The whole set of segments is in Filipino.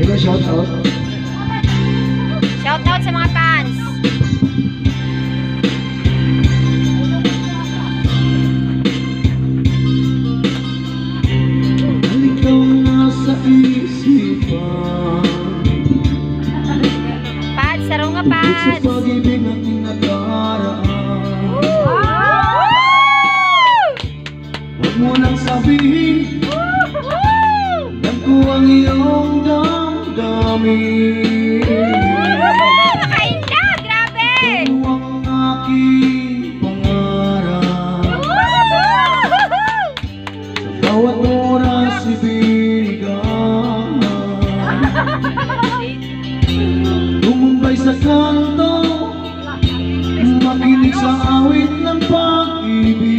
Dito shout out. Shout out sa mga fans. Ikaw na sa isipan. Pads, saro nga Sa pads. pag-ibig nating nakaraan. Huwag mo nang sabihin alam ko ang iyong damdamin. Makainda, grabe. Ito ang aking pangarap. Sa bawat oras ibigay. Tumumbay sa kanto, makinig sa awit ng pag-ibig.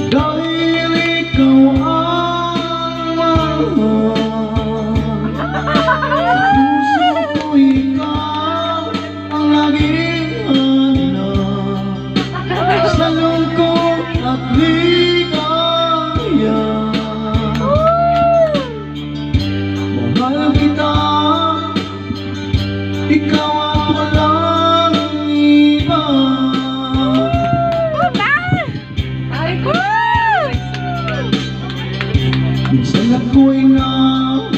Dahil ikaw ang mahal, sa puso ko ikaw ang laging hanap. Sa lungkot at ligaya, mahal kita, ikaw at walang iba. Minsan ako'y napapalisan,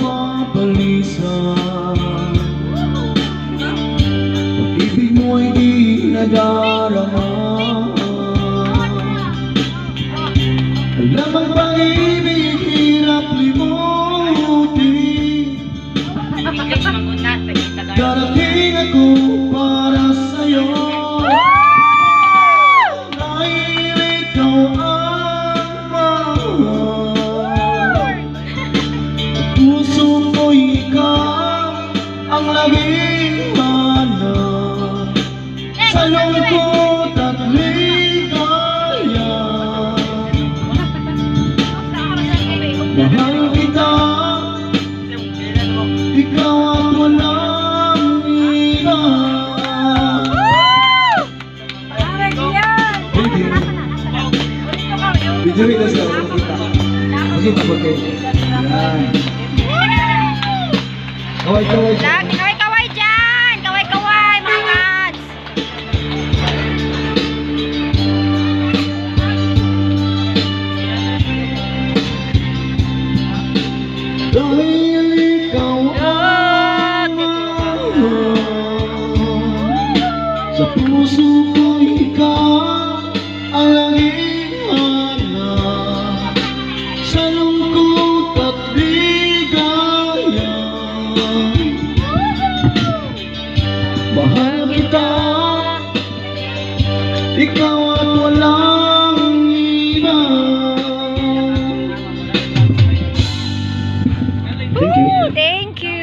pag-ibig mo'y di nadarama. Alam ang pag-ibig, hirap limutin. Darating ako para sa'yo. Dahil ikaw ang mahal, puso ko ikaw ang laging hanap. Sa lungkot at ligaya, mahal kita, ikaw at walang iba. Video ito siya, makita mo kayo. Yan. Kaway. Kaway dyan. Kaway, mga fans. Dahil ikaw ang mahal, sa puso ko ikaw ang laging hanap. Sa lungkot at ligaya, mahal kita, ikaw at walang iba.